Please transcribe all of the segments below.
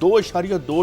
$2.2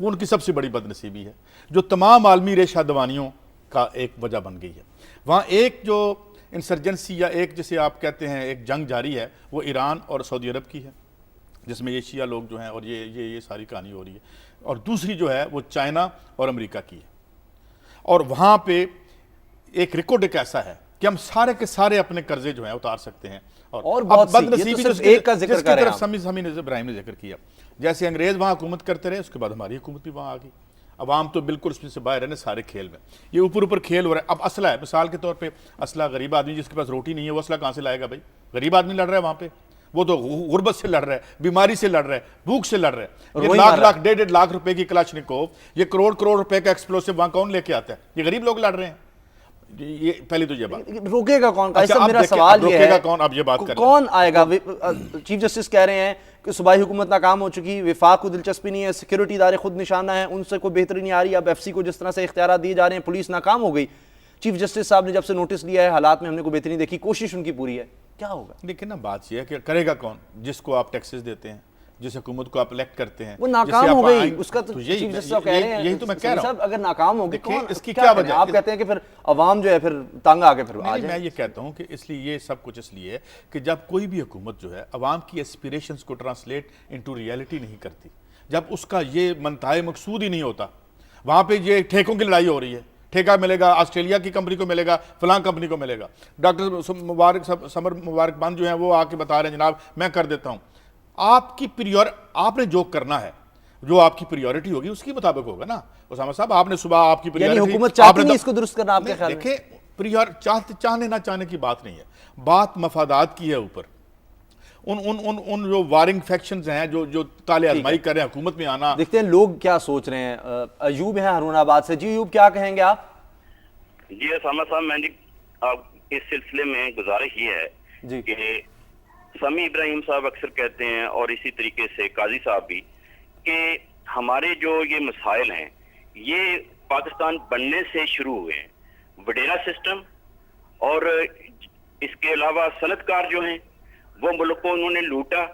وہ ان کی سب سے بڑی بدنصیبی ہے جو تمام عالمی ریشہ دوانیوں کا ایک وجہ بن گئی ہے۔ وہاں ایک جو انسرجنسی یا ایک جسے آپ کہتے ہیں ایک جنگ جاری ہے وہ ایران اور سعودی عرب کی ہے، جس میں یہ شیعہ لوگ جو ہیں اور یہ ساری کہانی ہو رہی ہے، اور دوسری جو ہے وہ چائنا اور امریکہ کی ہے۔ اور وہاں پہ ایک ریکارڈ ایک ایسا ہے کہ ہم سارے کے سارے اپنے قرضے جو ہیں اتار سکتے ہیں، اور بہت سی، یہ تو بدنصیبی صرف ایک کا ذکر جس کر کی رہے ہیں طرف سمی ابراہیم نے ذکر کیا، جیسے انگریز وہاں حکومت کرتے رہے اس کے بعد ہماری حکومت بھی وہاں آ گئی، عوام تو بالکل اس میں سے باہر رہنے سارے کھیل میں، یہ اوپر کھیل ہو رہا ہے۔ اب اسلحہ ہے، مثال کے طور پہ اسلحہ، غریب آدمی جس کے پاس روٹی نہیں ہے وہ اسلحہ کہاں سے لائے گا بھائی؟ غریب آدمی لڑ رہا ہے وہاں پہ، وہ تو غربت سے لڑ رہا ہے، بیماری سے لڑ رہا ہے، بھوک سے لڑ رہا ہے۔ یہ لاکھ 1.5 لاکھ روپے کی کلاشنکوف، یہ کروڑ روپے کا ایکسپلوسیو وہاں کون لے کے آتا ہے؟ یہ غریب لوگ لڑ رہے ہیں۔ یہ پہلی تو یہ بات روکے گا کون؟ اچھا، میرا سوال یہ ہے کون؟ اب یہ بات کر کون آئے گا؟ چیف جسٹس کہہ رہے ہیں کہ صوبائی حکومت ناکام ہو چکی، وفاق کو دلچسپی نہیں ہے، سیکیورٹی ادارے خود نشانہ ہیں، ان سے کوئی بہتری نہیں آ رہی، اب ایف سی کو جس طرح سے اختیارات دیے جا رہے ہیں، پولیس ناکام ہو گئی۔ چیف جسٹس صاحب نے جب سے نوٹس لیا ہے حالات میں ہم نے کوئی بہتری نہیں دیکھی، کوشش ان کی پوری ہے، کیا ہوگا؟ لیکن نا بات یہ ہے کہ کرے گا کون؟ جس کو آپ ٹیکسز دیتے ہیں، جس حکومت کو آپ الیکٹ کرتے ہیں، وہ ناکام ہو گئی، اس کا تو چیف جسٹس صاحب کہہ رہے ہیں، یہی تو میں کہہ رہا ہوں، اگر ناکام ہوگی کون اس کی کیا وجہ؟ آپ کہتے ہیں کہ پھر عوام جو ہے پھر تنگ آ کے پھر آ جائے۔ میں یہ کہتا ہوں کہ اس لیے یہ سب کچھ اس لیے ہے کہ جب کوئی بھی حکومت جو ہے عوام کی ایسپیریشنز کو ٹرانسلیٹ انٹو ریئلٹی نہیں کرتی، جب اس کا یہ منتہی مقصود ہی نہیں ہوتا، وہاں پہ یہ ٹھیکوں کی لڑائی ہو رہی ہے، ٹھیکہ ملے گا آسٹریلیا کی کمپنی کو ملے گا، فلاں کمپنی کو ملے گا۔ ڈاکٹر مبارک بند جو ہیں وہ آ کے بتا رہے ہیں جناب میں کر دیتا ہوں۔ آپ نے جو کرنا ہے، جو آپ کی پریورٹی ہوگی اس کے مطابق ہوگا نا اسامہ صاحب۔ آپ نے صبح آپ کی یعنی حکومت چاہتی نہیں اس کو درست کرنا آپ کے خیال میں؟ دیکھیں چاہنے نہ چاہنے کی بات نہیں ہے، بات مفادات کی ہے۔ اوپر ان جو وارنگ فیکشنز ہیں جو تالے آزمائی کر رہے ہیں حکومت میں آنا، دیکھتے ہیں لوگ کیا سوچ رہے ہیں۔ ایوب ہیں ہارون آباد سے، جی ایوب کیا کہیں گے آپ؟ جی اسامہ صاحب، میں نے اس سلسلے میں گزارش یہ ہے کہ سمی ابراہیم صاحب اکثر کہتے ہیں اور اسی طریقے سے قاضی صاحب بھی کہ ہمارے جو یہ مسائل ہیں یہ پاکستان بننے سے شروع ہوئے ہیں۔ وڈیرا سسٹم اور اس کے علاوہ صنعت کار جو ہیں وہ ملک کو انہوں نے لوٹا،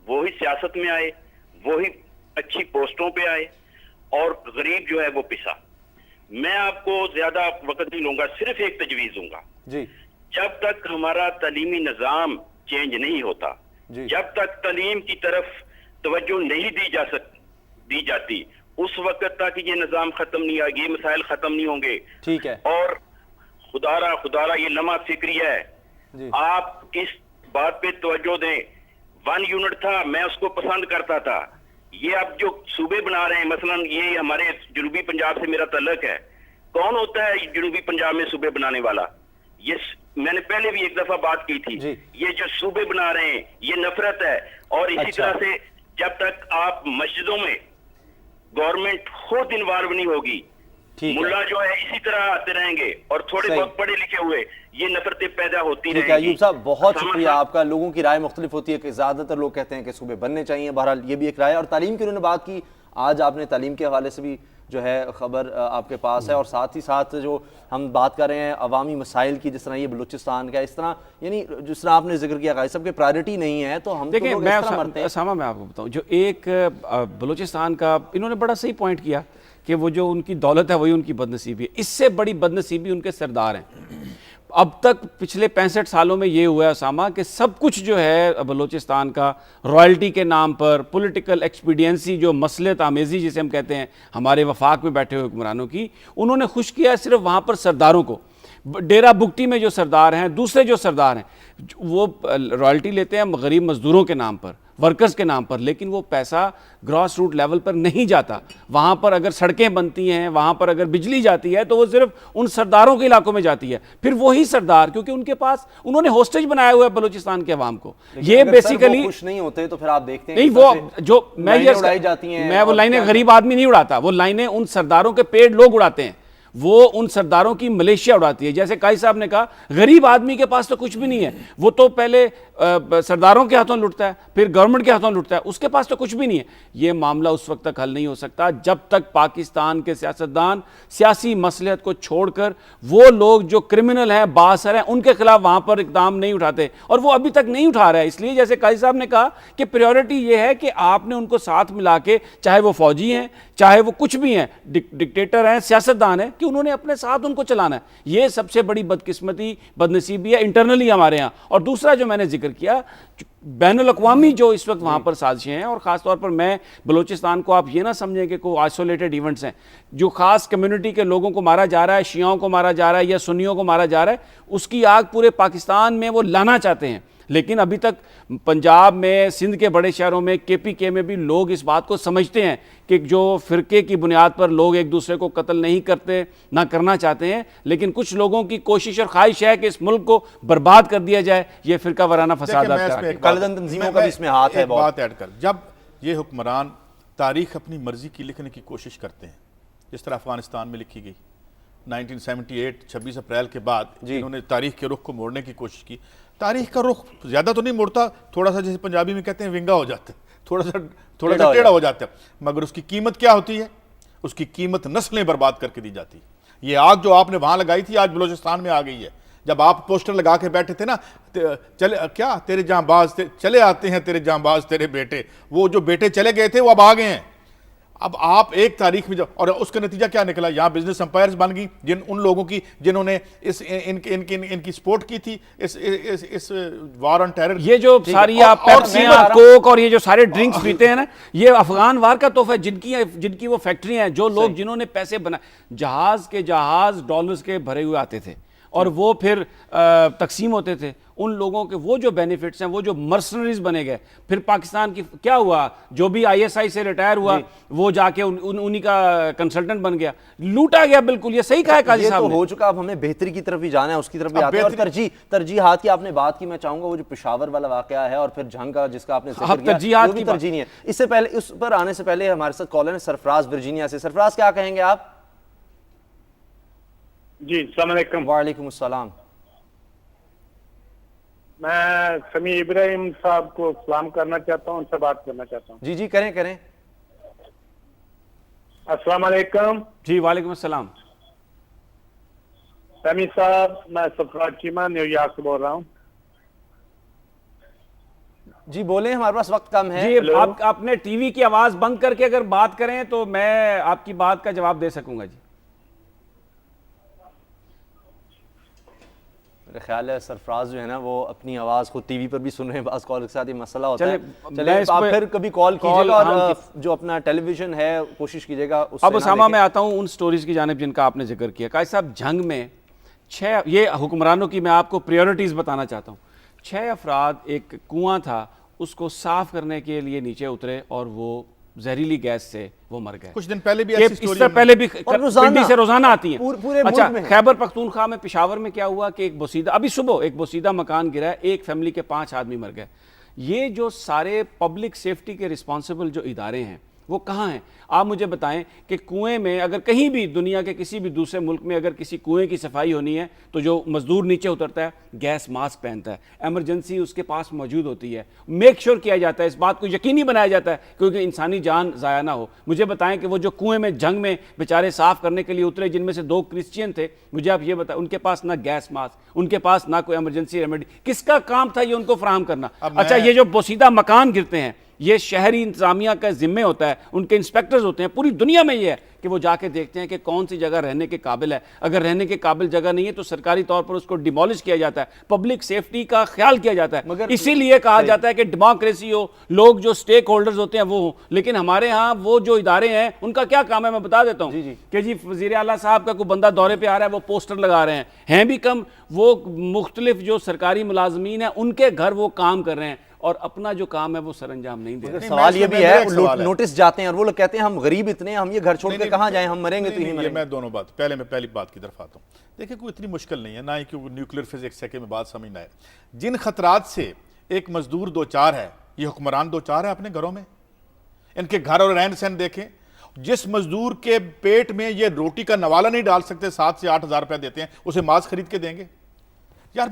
وہی سیاست میں آئے، وہی اچھی پوسٹوں پہ آئے، اور غریب جو ہے وہ پسا۔ میں آپ کو زیادہ وقت نہیں لوں گا، صرف ایک تجویز دوں گا جی۔ جب تک ہمارا تعلیمی نظام چینج نہیں ہوتا، جب تک تعلیم کی طرف توجہ نہیں دی جاتی، اس وقت تک یہ نظام ختم نہیں آئے گی، یہ مسائل ختم نہیں ہوں گے۔ ٹھیک ہے۔ اور خدا یہ لمحہ فکری ہے، آپ کس بات پہ توجہ دیں۔ 1 یونٹ تھا، میں اس کو پسند کرتا تھا۔ یہ اب جو صوبے بنا رہے ہیں، مثلا یہ ہمارے جنوبی پنجاب سے میرا تعلق ہے، کون ہوتا ہے جنوبی پنجاب میں صوبے بنانے والا؟ یہ میں نے پہلے بھی ایک دفعہ بات کی تھی، یہ جو صوبے بنا رہے ہیں یہ نفرت ہے۔ اور اسی طرح سے جب تک آپ مسجدوں میں گورنمنٹ خود انوالو نہیں ہوگی، ملا جو ہے اسی طرح آتے رہیں گے اور تھوڑے بہت پڑھے لکھے ہوئے، یہ نفرتیں پیدا ہوتی رہیں گی۔ ایوب صاحب بہت شکریہ آپ کا۔ لوگوں کی رائے مختلف ہوتی ہے کہ زیادہ تر لوگ کہتے ہیں کہ صوبے بننے چاہیے، بہرحال یہ بھی ایک رائے۔ اور تعلیم کی انہوں نے بات کی، آج آپ نے تعلیم کے حوالے سے بھی جو ہے خبر آپ کے پاس ہے، اور ساتھ ہی ساتھ جو ہم بات کر رہے ہیں عوامی مسائل کی، جس طرح یہ بلوچستان کا، اس طرح یعنی جس طرح آپ نے ذکر کیا قائد صاحب کہ پرائرٹی نہیں ہے تو ہم دیکھیں میں اسامہ میں آپ کو بتاؤں، جو ایک بلوچستان کا انہوں نے بڑا صحیح پوائنٹ کیا کہ وہ جو ان کی دولت ہے وہی ان کی بدنصیبی ہے، اس سے بڑی بدنصیبی ان کے سردار ہیں۔ اب تک پچھلے 65 سالوں میں یہ ہوا ہے اسامہ کہ سب کچھ جو ہے بلوچستان کا رائلٹی کے نام پر، پولیٹیکل ایکسپیڈینسی، جو مصلحت آمیزی جسے ہم کہتے ہیں ہمارے وفاق میں بیٹھے ہوئے حکمرانوں کی، انہوں نے خوش کیا ہے صرف وہاں پر سرداروں کو۔ ڈیرہ بگٹی میں جو سردار ہیں، دوسرے جو سردار ہیں، وہ رائلٹی لیتے ہیں غریب مزدوروں کے نام پر، ورکرز کے نام پر، لیکن وہ پیسہ گراس روٹ لیول پر نہیں جاتا۔ وہاں پر اگر سڑکیں بنتی ہیں، وہاں پر اگر بجلی جاتی ہے تو وہ صرف ان سرداروں کے علاقوں میں جاتی ہے۔ پھر وہی سردار، کیونکہ ان کے پاس انہوں نے ہوسٹیج بنایا ہوا ہے بلوچستان کے عوام کو، یہ بیسیکلی خوش نہیں ہوتے تو پھر آپ دیکھتے ہیں نہیں وہ جو میں وہ لائنیں غریب آدمی نہیں اڑاتا، وہ لائنیں ان سرداروں کے پیڑ لوگ اڑاتے ہیں، وہ ان سرداروں کی ملیشیا اڑاتی ہے۔ جیسے قائد صاحب نے کہا غریب آدمی کے پاس تو کچھ بھی نہیں ہے، وہ تو پہلے سرداروں کے ہاتھوں لٹتا ہے، پھر گورنمنٹ کے ہاتھوں لٹتا ہے، اس کے پاس تو کچھ بھی نہیں ہے۔ یہ معاملہ اس وقت تک حل نہیں ہو سکتا جب تک پاکستان کے سیاستدان سیاسی مصلحت کو چھوڑ کر وہ لوگ جو کرمنل ہیں، بااثر ہیں، ان کے خلاف وہاں پر اقدام نہیں اٹھاتے، اور وہ ابھی تک نہیں اٹھا رہا ہے۔ اس لیے جیسے قاضی صاحب نے کہا کہ پریورٹی یہ ہے کہ آپ نے ان کو ساتھ ملا کے، چاہے وہ فوجی ہیں، چاہے وہ کچھ بھی ہیں، ڈکٹیٹر ہیں، سیاستدان ہیں، کہ انہوں نے اپنے ساتھ ان کو چلانا ہے۔ یہ سب سے بڑی بدقسمتی، بدنصیبی ہے انٹرنلی ہمارے ہاں۔ اور دوسرا جو میں نے ذکر کیا، بین الاقوامی جو اس وقت وہاں پر سازشیں ہیں، اور خاص طور پر میں بلوچستان کو آپ یہ نہ سمجھیں کہ کوئی آئسولیٹڈ ایونٹس ہیں، جو خاص کمیونٹی کے لوگوں کو مارا جا رہا ہے، شیعوں کو مارا جا رہا ہے یا سنیوں کو مارا جا رہا ہے، اس کی آگ پورے پاکستان میں وہ لانا چاہتے ہیں۔ لیکن ابھی تک پنجاب میں، سندھ کے بڑے شہروں میں، کے پی کے میں بھی لوگ اس بات کو سمجھتے ہیں کہ جو فرقے کی بنیاد پر لوگ ایک دوسرے کو قتل نہیں کرتے، نہ کرنا چاہتے ہیں، لیکن کچھ لوگوں کی کوشش اور خواہش ہے کہ اس ملک کو برباد کر دیا جائے، یہ فرقہ وارانہ فسادات کرا کے۔ کالعدم تنظیموں کا بھی اس میں ہاتھ ہے ایک بہت۔ بات ایڈ کر، جب یہ حکمران تاریخ اپنی مرضی کی لکھنے کی کوشش کرتے ہیں، جس طرح افغانستان میں لکھی گئی 1978 26 اپریل کے بعد، انہوں نے تاریخ کے رخ کو موڑنے کی کوشش کی۔ تاریخ کا رخ زیادہ تو نہیں موڑتا، تھوڑا سا جیسے پنجابی میں کہتے ہیں ونگا ہو جاتا ہے، تھوڑا سا ٹیڑھا ہو جاتا ہے، مگر اس کی قیمت کیا ہوتی ہے؟ اس کی قیمت نسلیں برباد کر کے دی جاتی ہے۔ یہ آگ جو آپ نے وہاں لگائی تھی آج بلوچستان میں آ گئی ہے۔ جب آپ پوسٹر لگا کے بیٹھے تھے نا، چلے کیا تیرے جاں باز چلے آتے ہیں، تیرے جاں باز تیرے بیٹے، وہ جو بیٹے چلے گئے تھے وہ اب آ گئے ہیں۔ اب آپ ایک تاریخ میں اور اس کا نتیجہ کیا نکلا؟ یہاں بزنس امپائرز بن گئی ان لوگوں کی جنہوں نے ان کی سپورٹ کی تھی اس وار آن ٹیرر۔ یہ جو ساری آپ پیپسیاں، کوک اور یہ جو سارے ڈرنکس پیتے ہیں نا، یہ افغان وار کا تحفہ ہے، جن کی وہ فیکٹریاں ہیں، جو لوگ جنہوں نے پیسے بنائے، جہاز ڈالرز کے بھرے ہوئے آتے تھے اور وہ پھر تقسیم ہوتے تھے، ان لوگوں کے وہ جو بینیفٹس ہیں، وہ جو مرسنریز بنے گئے، پھر پاکستان کی کیا ہوا؟ جو بھی آئی ایس آئی سے ریٹائر ہوا وہ جا کے انہی کا کنسلٹنٹ بن گیا، لوٹا گیا۔ بالکل یہ صحیح کہا ہے قاضی صاحب نے۔ یہ تو ہو چکا، اب ہمیں بہتری کی طرف بھی جانا ہے، اس کی طرف بھی آتے ہیں۔ اور ترجیحات کی آپ نے بات کی، میں چاہوں گا وہ جو پشاور والا واقعہ ہے اور پھر جنگ کا جس کا آپ نے ذکر کیا، وہ بھی ترجیح نہیں ہے۔ اس سے پہلے، اس پر آنے سے پہلے ہمارے ساتھ کالر ہیں سرفراز ورجینیا سے۔ سرفراز کیا کہیں گے آپ؟ جی السلام علیکم۔ وعلیکم السلام۔ میں سمیع ابراہیم صاحب کو سلام کرنا چاہتا ہوں، ان سے بات کرنا چاہتا ہوں۔ جی کریں۔ السلام علیکم۔ جی وعلیکم السلام۔ سمیع صاحب، میں سرفراز چیمہ نیو یارک سے بول رہا ہوں۔ جی بولیں، ہمارے پاس وقت کم ہے۔ جی آپ اپنے ٹی وی کی آواز بند کر کے اگر بات کریں تو میں آپ کی بات کا جواب دے سکوں گا۔ جی میرے خیال ہے سرفراز جو ہے نا وہ اپنی آواز خود ٹی وی پر بھی سن رہے ہیں، بعض کال کے ساتھ یہ مسئلہ ہوتا ہے۔ چلیں آپ پھر کبھی کال کیجیے گا اور جو اپنا ٹیلی ویژن ہے کوشش کیجیے گا اس سے۔ اب اسامہ میں آتا ہوں ان سٹوریز کی جانب جن کا آپ نے ذکر کیا۔ قاضی صاحب، جنگ میں 6 یہ حکمرانوں کی میں آپ کو پریورٹیز بتانا چاہتا ہوں۔ 6 افراد، ایک کنواں تھا، اس کو صاف کرنے کے لیے نیچے اترے اور وہ زہریلی گیس سے وہ مر گئے۔ کچھ دن پہلے بھی ایسی اس سے پہلے بھی پنڈی سے روزانہ آتی ہیں۔ پورے اچھا، ملک میں خیبر پختونخوا میں پشاور میں کیا ہوا کہ ایک بوسیدہ، ابھی صبح ایک بوسیدہ مکان گرا ہے، ایک فیملی کے 5 آدمی مر گئے۔ یہ جو سارے پبلک سیفٹی کے رسپانسبل جو ادارے ہیں وہ کہاں ہیں؟ آپ مجھے بتائیں کہ کنویں میں اگر کہیں بھی دنیا کے کسی بھی دوسرے ملک میں اگر کسی کنویں کی صفائی ہونی ہے تو جو مزدور نیچے اترتا ہے گیس ماسک پہنتا ہے، ایمرجنسی اس کے پاس موجود ہوتی ہے، میک شور کیا جاتا ہے، اس بات کو یقینی بنایا جاتا ہے کیونکہ انسانی جان ضائع نہ ہو۔ مجھے بتائیں کہ وہ جو کنویں میں جنگ میں بیچارے صاف کرنے کے لیے اترے، جن میں سے 2 کرسچین تھے، مجھے آپ یہ بتائیں ان کے پاس نہ گیس ماسک، ان کے پاس نہ کوئی ایمرجنسی ریمیڈی، کس کا کام تھا یہ ان کو فراہم کرنا؟ اچھا، یہ جو بوسیدہ مکان گرتے ہیں یہ شہری انتظامیہ کا ذمہ ہوتا ہے، ان کے انسپیکٹرز ہوتے ہیں، پوری دنیا میں یہ ہے کہ وہ جا کے دیکھتے ہیں کہ کون سی جگہ رہنے کے قابل ہے، اگر رہنے کے قابل جگہ نہیں ہے تو سرکاری طور پر اس کو ڈیمولش کیا جاتا ہے، پبلک سیفٹی کا خیال کیا جاتا ہے، مگر اسی لیے کہا جاتا ہے کہ ڈیموکریسی ہو، لوگ جو سٹیک ہولڈرز ہوتے ہیں وہ ہوں۔ لیکن ہمارے ہاں وہ جو ادارے ہیں ان کا کیا کام ہے میں بتا دیتا ہوں کہ جی وزیر اعلیٰ صاحب کا کوئی بندہ دورے پہ آ رہا ہے، وہ پوسٹر لگا رہے ہیں بھی کم، وہ مختلف جو سرکاری ملازمین ہیں ان کے گھر وہ کام کر رہے ہیں اور اپنا جو کام ہے وہ سر انجام نہیں دے رہے۔ سوال یہ بھی ہے نوٹس جاتے ہیں اور وہ لوگ کہتے ہیں ہم غریب اتنے ہیں، ہم یہ گھر چھوڑ کے کہاں جائیں، ہم مریں گے تو ہی مریں گے۔ میں دونوں بات، پہلے میں پہلی بات کی طرف آتا ہوں۔ دیکھیں کوئی اتنی مشکل نہیں ہے، نہ ہی کہ نیوکلیر فزکس ہے کہ میں بات سمجھنا ہے۔ جن خطرات سے ایک مزدور دوچار ہے، یہ حکمران دوچار ہے اپنے گھروں میں۔ ان کے گھر اور رہن سہن دیکھیں، جس مزدور کے پیٹ میں یہ روٹی کا نوالہ نہیں ڈال سکتے، 7 سے 8 ہزار روپے دیتے ہیں، اسے ماس خرید کے دیں گے؟ یار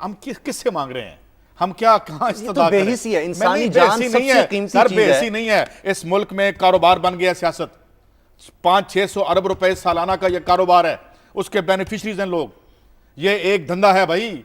ہم کس سے مانگ رہے ہیں؟ ہم کیا کہاں استدا کریں؟ بےحسی ہے، میں انسانی نہیں، جان بےحسی سب نہیں سے ہے قیمتی سر، چیز ہے۔ بےحسی نہیں ہے. اس ملک میں کاروبار بن گیا سیاست. 500-600 ارب روپے سالانہ کا یہ کاروبار ہے، اس کے بینیفیشریز ہیں لوگ. یہ ایک دھندا ہے بھائی.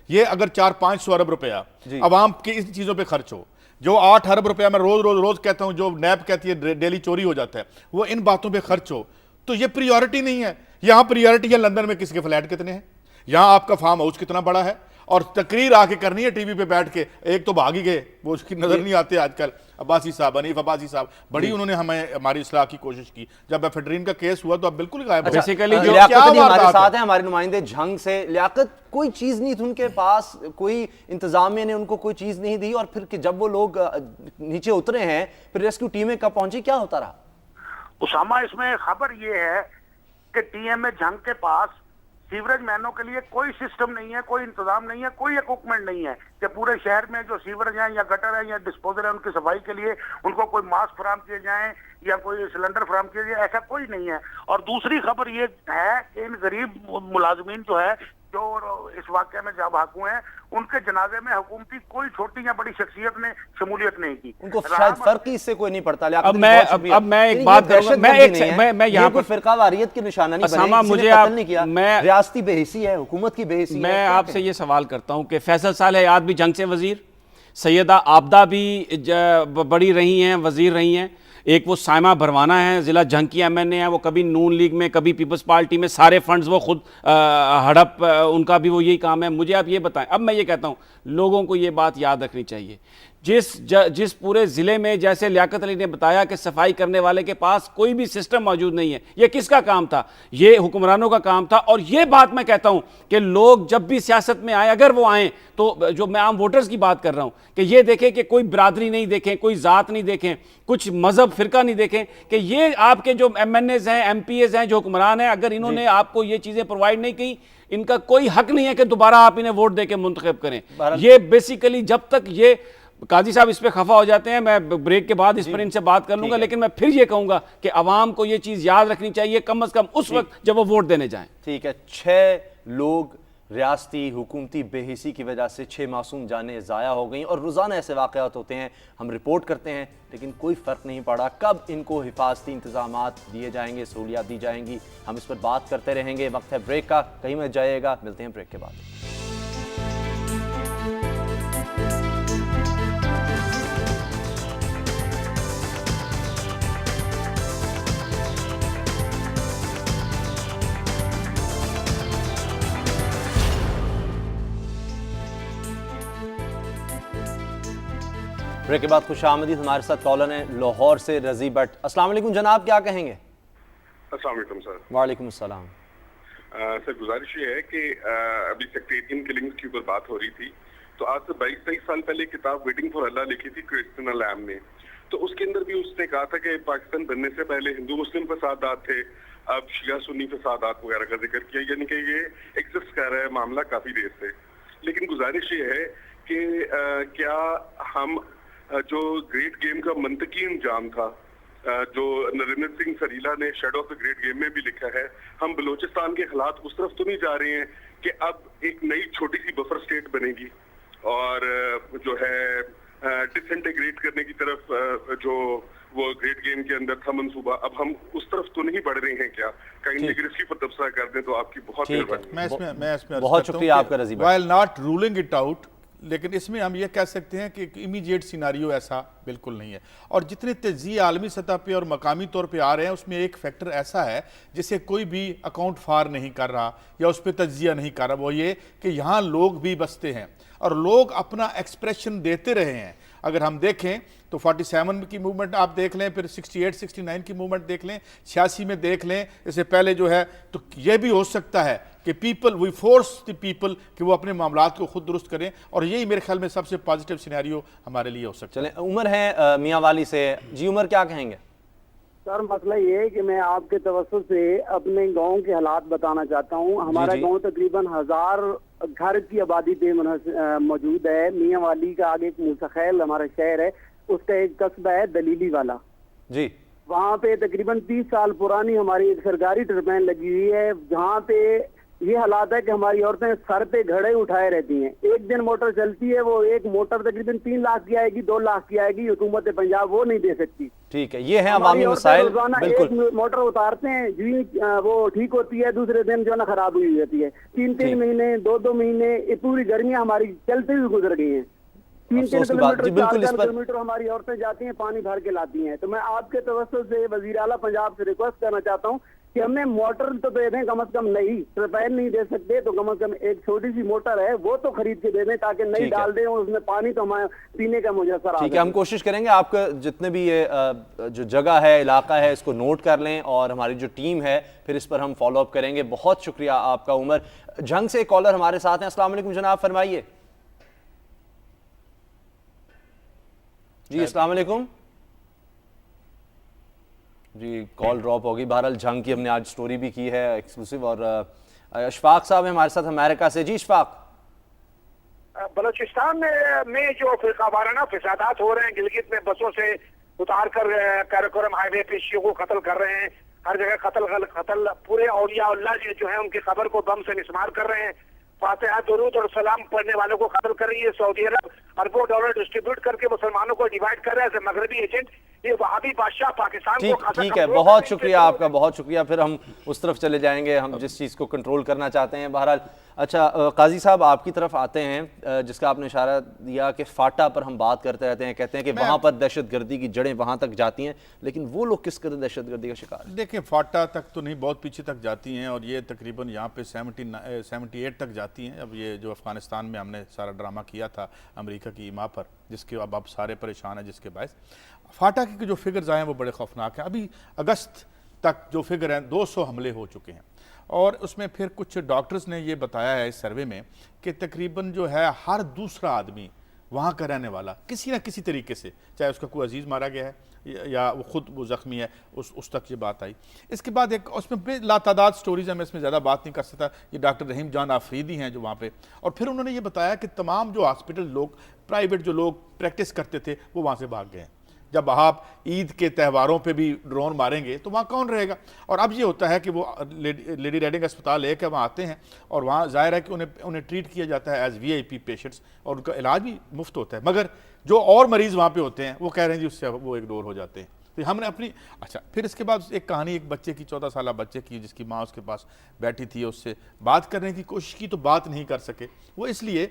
یہ اگر 400-500 ارب روپیہ عوام کی ان چیزوں پہ خرچ ہو، جو 8 ارب روپیہ میں روز کہتا ہوں، جو نیب کہتی ہے ڈیلی چوری ہو جاتا ہے، وہ ان باتوں پہ خرچ ہو، تو یہ پریورٹی نہیں ہے. یہاں پریورٹی ہے لندن میں کس کے فلیٹ کتنے ہیں، یہاں آپ کا فارم ہاؤس کتنا بڑا ہے، اور تقریر آ کے کرنی ہے ٹی وی پہ بیٹھ کے. ایک تو بھاگ ہی گئے، وہ اس کی نظر نہیں آتے آج کل، عباسی صاحب، حنیف عباسی صاحب، بڑی انہوں نے ہماری اصلاح کی کوشش کی. جب ایفیڈرین کا کیس ہوا تو اب بالکل غائب ہو گئے. بیسیکلی جو لیاقت کیا علی ہمارے واردات ساتھ ہے؟ ہیں، ہمارے نمائندے جھنگ سے. لیاقت، کوئی چیز نہیں تھی ان کے پاس، کوئی انتظامیہ نے ان کو کوئی چیز نہیں دی، اور پھر کہ جب وہ لوگ نیچے اترے ہیں، پھر ریسکیو ٹیمیں کب پہنچی، کیا ہوتا رہا؟ اسامہ، اس میں خبر یہ ہے کہ ٹی ایم اے جھنگ کے پاس سیوریج مینوں کے لیے کوئی سسٹم نہیں ہے، کوئی انتظام نہیں ہے، کوئی اکوپمنٹ نہیں ہے کہ پورے شہر میں جو سیوریج ہیں یا گٹر ہیں یا ڈسپوزل ہیں ان کی صفائی کے لیے ان کو کوئی ماسک فراہم کیے جائیں یا کوئی سلنڈر فراہم کیے جائیں، ایسا کوئی نہیں ہے. اور دوسری خبر یہ ہے کہ ان غریب ملازمین جو ہے، جو اس واقعے میں جاں بحقو ہیں، ان کے جنازے میں حکومتی کوئی چھوٹی یا بڑی شخصیت نے شمولیت نہیں کی. ان کو شاید فرق ہی اس سے کوئی نہیں پڑتا. اب میں ایک بات کروں گا، میں یہاں پر فرقہ واریت کی نشانہ نہیں بنے، اسامہ، کسی مجھے نے قتل نہیں کیا، میں ریاستی بےحسی ہے، حکومت کی بےحسی ہے. میں آپ سے یہ سوال کرتا ہوں کہ فیصل صالح یاد بھی جنگ سے وزیر، سیدہ عابدہ بھی بڑی رہی ہیں، وزیر رہی ہیں، ایک وہ سائمہ بھروانا ہے، ضلع جنگ کی ایم این اے ہے، وہ کبھی نون لیگ میں کبھی پیپلز پارٹی میں، سارے فنڈز وہ خود ہڑپ، ان کا بھی وہ یہی کام ہے. مجھے آپ یہ بتائیں، اب میں یہ کہتا ہوں لوگوں کو یہ بات یاد رکھنی چاہیے، جس پورے ضلع میں، جیسے لیاقت علی نے بتایا کہ صفائی کرنے والے کے پاس کوئی بھی سسٹم موجود نہیں ہے، یہ کس کا کام تھا؟ یہ حکمرانوں کا کام تھا. اور یہ بات میں کہتا ہوں کہ لوگ جب بھی سیاست میں آئیں، اگر وہ آئیں تو جو میں عام ووٹرز کی بات کر رہا ہوں، کہ یہ دیکھیں کہ کوئی برادری نہیں دیکھیں، کوئی ذات نہیں دیکھیں، کچھ مذہب فرقہ نہیں دیکھیں، کہ یہ آپ کے جو ایم این ایز ہیں، ایم پی ایز ہیں، جو حکمران ہیں، اگر انہوں نے آپ کو یہ چیزیں پرووائڈ نہیں کی، ان کا کوئی حق نہیں ہے کہ دوبارہ آپ انہیں ووٹ دے کے منتخب کریں. یہ بیسیکلی جب تک یہ قاضی صاحب اس پہ خفا ہو جاتے ہیں، میں بریک کے بعد اس پر ان سے بات کر لوں گا، لیکن میں پھر یہ کہوں گا کہ عوام کو یہ چیز یاد رکھنی چاہیے کم از کم اس وقت جب وہ ووٹ دینے جائیں. ٹھیک ہے. 6 لوگ ریاستی حکومتی بے حسی کی وجہ سے 6 معصوم جانیں ضائع ہو گئیں، اور روزانہ ایسے واقعات ہوتے ہیں، ہم رپورٹ کرتے ہیں لیکن کوئی فرق نہیں پڑا. کب ان کو حفاظتی انتظامات دیے جائیں گے، سہولیات دی جائیں گی، ہم اس پر بات کرتے رہیں گے. وقت ہے بریک کا، کہیں مت جائیے گا، ملتے ہیں بریک کے بعد. بریک کے بعد خوش آمدید. ہمارے ساتھ کالر ہیں لاہور سے رضی بٹ. السلام علیکم جناب، کیا کہیں گے؟ السلام علیکم سر. وعلیکم السلام. سر گزارش یہ ہے کہ ابھی سیکٹریٹین کلنگز کے اوپر بات ہو رہی تھی، تو آج سے 22-23 سال پہلے کتاب ویٹنگ فار اللہ لکھی تھی کرسٹنا لیم نے. تو اس کے اندر بھی اس نے کہا تھا کہ پاکستان بننے سے پہلے ہندو مسلم فسادات تھے، اب شیعہ سنی فسادات وغیرہ کا ذکر کیا، یعنی کہ یہ ایگزسٹ کر رہا ہے معاملہ کافی دیر سے. لیکن گزارش یہ ہے کہ کیا ہم جو گریٹ گیم کا منطقی انجام تھا، جو نریندر سنگھ سریلا نے shadow of the great game میں بھی لکھا ہے، ہم بلوچستان کے حالات اس طرف تو نہیں جا رہے ہیں کہ اب ایک نئی چھوٹی سی بفر سٹیٹ بنے گی اور جو ہے ڈس انٹیگریٹ کرنے کی طرف جو وہ گریٹ گیم کے اندر تھا منصوبہ، اب ہم اس طرف تو نہیں بڑھ رہے ہیں کیا؟ کہیں اسی پر تبصرہ کر دیں تو آپ کی بہت مہربانی. میں اس میں بہت شکریہ آپ کا رضی بھائی. while not ruling it out، لیکن اس میں ہم یہ کہہ سکتے ہیں کہ امیجیٹ سیناریو ایسا بالکل نہیں ہے. اور جتنے تجزیے عالمی سطح پہ اور مقامی طور پہ آ رہے ہیں، اس میں ایک فیکٹر ایسا ہے جسے کوئی بھی اکاؤنٹ فار نہیں کر رہا یا اس پہ تجزیہ نہیں کر رہا، وہ یہ کہ یہاں لوگ بھی بستے ہیں اور لوگ اپنا ایکسپریشن دیتے رہے ہیں. اگر ہم دیکھیں تو 47 کی موومنٹ آپ دیکھ لیں، پھر 68-69 کی موومنٹ دیکھ لیں، 86 میں دیکھ لیں، اس سے پہلے جو ہے، تو یہ بھی ہو سکتا ہے کہ وی فورس دی پیپل کہ وہ اپنے معاملات کو خود درست کریں، اور یہی میرے خیال میں سب سے پازیٹیو سینیریو ہمارے لیے ہو سکتا ہے. چلیں، عمر ہے میاں والی سے. جی عمر، کیا کہیں گے؟ سر مسئلہ یہ ہے کہ میں آپ کے توسط سے اپنے گاؤں کے حالات بتانا چاہتا ہوں. ہمارا گاؤں تقریباً 1000 گھر کی آبادی پہ موجود ہے. میاں والی کا آگے ایک موسیخیل ہمارا شہر ہے، اس کا ایک قصبہ ہے دلیلی والا. جی، وہاں پہ تقریباً 30 سال پرانی ہماری ایک سرکاری ٹربین لگی ہوئی ہے، جہاں پہ یہ حالات ہے کہ ہماری عورتیں سر پہ گھڑے اٹھائے رہتی ہیں. ایک دن موٹر چلتی ہے، وہ ایک موٹر تقریباً 3 لاکھ کی آئے گی، 2 لاکھ کی آئے گی، حکومت پنجاب وہ نہیں دے سکتی. ٹھیک ہے، یہ ہیں عوامی مسائل. بالکل موٹر اتارتے ہیں جی، وہ ٹھیک ہوتی ہے، دوسرے دن جو ہے نا خراب ہوئی جاتی ہے. 3 مہینے 2 مہینے یہ پوری گرمیاں ہماری چلتے ہوئے گزر گئی ہیں. 3 کلومیٹر ہماری عورتیں جاتی ہیں، پانی بھر کے لاتی ہیں. تو میں آپ کے توسط سے وزیر اعلیٰ پنجاب سے ریکویسٹ کرنا چاہتا ہوں کہ ہمیں موٹر تو دے دیں کم از کم، نہیں ریپیئر نہیں دے سکتے تو کم از کم ایک چھوٹی سی موٹر ہے وہ تو خرید کے دے دیں تاکہ نہیں ڈال دیں اور اس میں پانی تو ہمارے پینے کا میسر آ جائے. ٹھیک ہے، ہم کوشش کریں گے. آپ کا جتنے بھی یہ جو جگہ ہے، علاقہ ہے، اس کو نوٹ کر لیں اور ہماری جو ٹیم ہے پھر اس پر ہم فالو اپ کریں گے. بہت شکریہ آپ کا عمر. جھنگ سے ایک کالر ہمارے ساتھ ہیں. السلام علیکم جناب، فرمائیے. جی السلام علیکم. جی کال ڈراپ ہوگی. بہرحال جھنگ کی ہم نے آج سٹوری بھی کی ہے ایکسکلوسیو. اور اشفاق صاحب ہیں ہمارے ساتھ امریکہ سے. جی اشفاق. بلوچستان میں جو فرقہ وارانہ فسادات ہو رہے ہیں، گلگت میں بسوں سے اتار کر کراکورم ہائی وے پہ شیعوں کو قتل کر رہے ہیں، ہر جگہ قتل، پورے اولیاء اللہ جو ہیں ان کی قبر کو بم سے مسمار کر رہے ہیں، فاتحہ درود اور سلام پڑھنے والوں کو قتل کر رہی ہے. سعودی عرب اربوں ڈالر ڈسٹریبیوٹ کر کے مسلمانوں کو ڈیوائیڈ کر رہا ہے ایز اے مغربی ایجنٹ. یہ وہابی بادشاہ پاکستان کو ٹھیک ہے، بہت شکریہ آپ کا، بہت شکریہ. پھر ہم اس طرف چلے جائیں گے ہم جس چیز کو کنٹرول کرنا چاہتے ہیں. بہرحال اچھا قاضی صاحب آپ کی طرف آتے ہیں، جس کا آپ نے اشارہ دیا کہ فاٹا پر ہم بات کرتے رہتے ہیں، کہتے ہیں کہ وہاں پر دہشت گردی کی جڑیں وہاں تک جاتی ہیں، لیکن وہ لوگ کس قدر دہشت گردی کا شکار ہیں؟ دیکھیں فاٹا تک تو نہیں، بہت پیچھے تک جاتی ہیں اور یہ تقریباً یہاں پہ 78 تک جاتی ہیں. اب یہ جو افغانستان میں ہم نے سارا ڈرامہ کیا تھا امریکہ کی ایما پر، جس کے اب سارے پریشان ہیں، جس کے باعث فاٹا کی جو فگرز آئے ہیں وہ بڑے خوفناک ہیں. ابھی اگست تک جو فگر ہیں 200 حملے ہو چکے ہیں، اور اس میں پھر کچھ ڈاکٹرز نے یہ بتایا ہے اس سروے میں کہ تقریباً جو ہے ہر دوسرا آدمی وہاں کا رہنے والا کسی نہ کسی طریقے سے، چاہے اس کا کوئی عزیز مارا گیا ہے یا وہ خود وہ زخمی ہے، اس تک یہ بات آئی. اس کے بعد ایک اس میں لاتعداد سٹوریز ہیں، میں اس میں زیادہ بات نہیں کر سکتا. یہ ڈاکٹر رحیم جان آفریدی ہیں جو وہاں پہ، اور پھر انہوں نے یہ بتایا کہ تمام جو ہاسپٹل لوگ پرائیویٹ جو لوگ پریکٹس کرتے تھے وہ وہاں سے بھاگ گئے ہیں. جب آپ عید کے تہواروں پہ بھی ڈرون ماریں گے تو وہاں کون رہے گا؟ اور اب یہ ہوتا ہے کہ وہ لیڈی ریڈنگ اسپتال لے کے وہاں آتے ہیں اور وہاں ظاہر ہے کہ انہیں ٹریٹ کیا جاتا ہے ایز VIP پیشنٹس، اور ان کا علاج بھی مفت ہوتا ہے. مگر جو اور مریض وہاں پہ ہوتے ہیں وہ کہہ رہے ہیں جی اس سے وہ اگنور ہو جاتے ہیں. تو ہم نے اپنی پھر اس کے بعد ایک کہانی ایک بچے کی، 14 سالہ بچے کی، جس کی ماں اس کے پاس بیٹھی تھی، اس سے بات کرنے کی کوشش کی تو بات نہیں کر سکے. وہ اس لیے